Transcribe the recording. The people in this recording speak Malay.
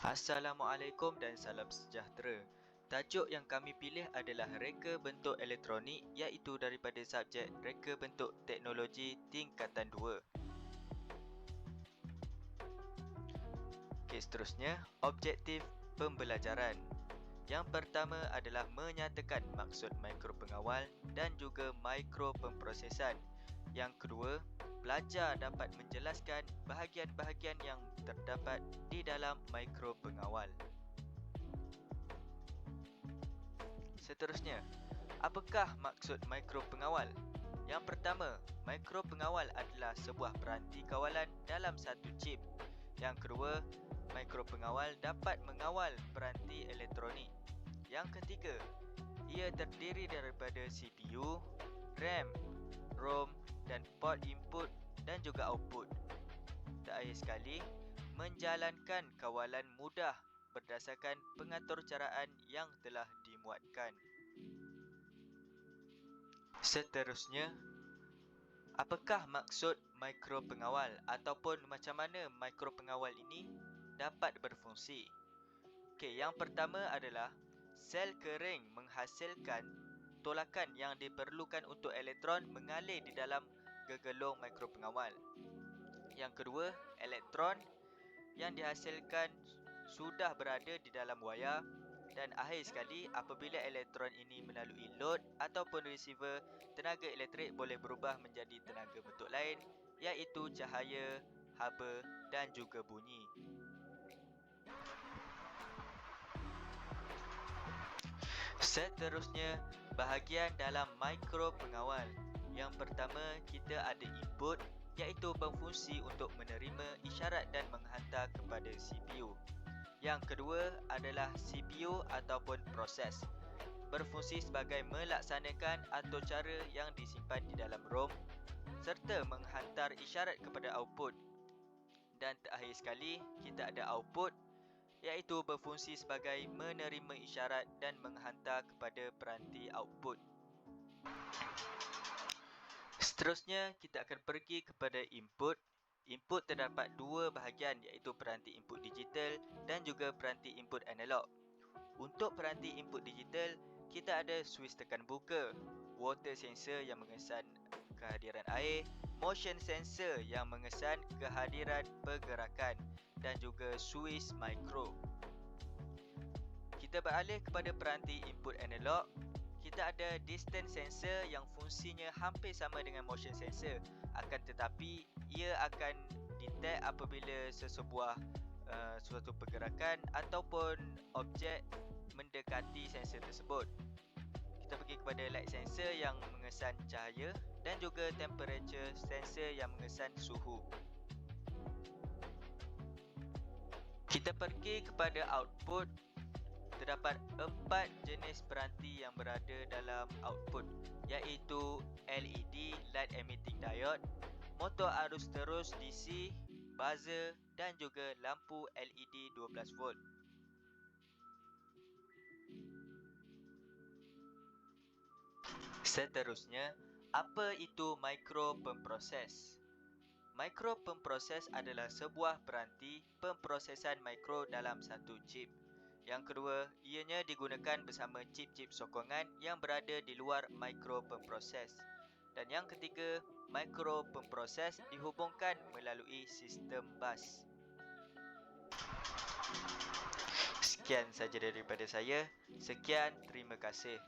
Assalamualaikum dan salam sejahtera. Tajuk yang kami pilih adalah reka bentuk elektronik, iaitu daripada subjek reka bentuk teknologi tingkatan 2. Okey, seterusnya, objektif pembelajaran. Yang pertama adalah menyatakan maksud mikropengawal dan juga mikropemprosesan. Yang kedua, pelajar dapat menjelaskan bahagian-bahagian yang terdapat di dalam mikropengawal. Seterusnya, apakah maksud mikropengawal? Yang pertama, mikropengawal adalah sebuah peranti kawalan dalam satu chip. Yang kedua, mikropengawal dapat mengawal peranti elektronik. Yang ketiga, ia terdiri daripada CPU, RAM, ROM dan port input dan juga output. Terakhir sekali, menjalankan kawalan mudah berdasarkan pengaturcaraan yang telah dimuatkan. Seterusnya, apakah maksud mikropengawal ataupun macam mana mikropengawal ini dapat berfungsi? Okey, yang pertama adalah sel kering menghasilkan tolakan yang diperlukan untuk elektron mengalir di dalam gegelung mikropengawal. Yang kedua, elektron yang dihasilkan sudah berada di dalam wayar. Dan akhir sekali, apabila elektron ini melalui load ataupun receiver, tenaga elektrik boleh berubah menjadi tenaga bentuk lain, iaitu cahaya, haba dan juga bunyi. Seterusnya, bahagian dalam mikropengawal. Yang pertama, kita ada input, iaitu berfungsi untuk menerima isyarat dan menghantar kepada CPU. Yang kedua adalah CPU ataupun proses, berfungsi sebagai melaksanakan aturcara yang disimpan di dalam ROM serta menghantar isyarat kepada output. Dan terakhir sekali, kita ada output, iaitu berfungsi sebagai menerima isyarat dan menghantar kepada peranti output. Seterusnya, kita akan pergi kepada input. Input terdapat dua bahagian, iaitu peranti input digital dan juga peranti input analog. Untuk peranti input digital, kita ada suis tekan buka, water sensor yang mengesan kehadiran air, motion sensor yang mengesan kehadiran pergerakan dan juga suis mikro. Kita beralih kepada peranti input analog. Kita ada distance sensor yang fungsinya hampir sama dengan motion sensor, akan tetapi ia akan detect apabila suatu pergerakan ataupun objek mendekati sensor tersebut. Kita pergi kepada light sensor yang mengesan cahaya dan juga temperature sensor yang mengesan suhu. Kita pergi kepada output. Terdapat 4 jenis peranti yang berada dalam output, iaitu LED light emitting diode, motor arus terus DC, buzzer dan juga lampu LED 12 volt. Seterusnya, apa itu mikropemproses? Mikropemproses adalah sebuah peranti pemprosesan mikro dalam satu chip. Yang kedua, ianya digunakan bersama chip-chip sokongan yang berada di luar mikropemproses. Dan yang ketiga, mikropemproses dihubungkan melalui sistem bus. Sekian saja daripada saya. Sekian, terima kasih.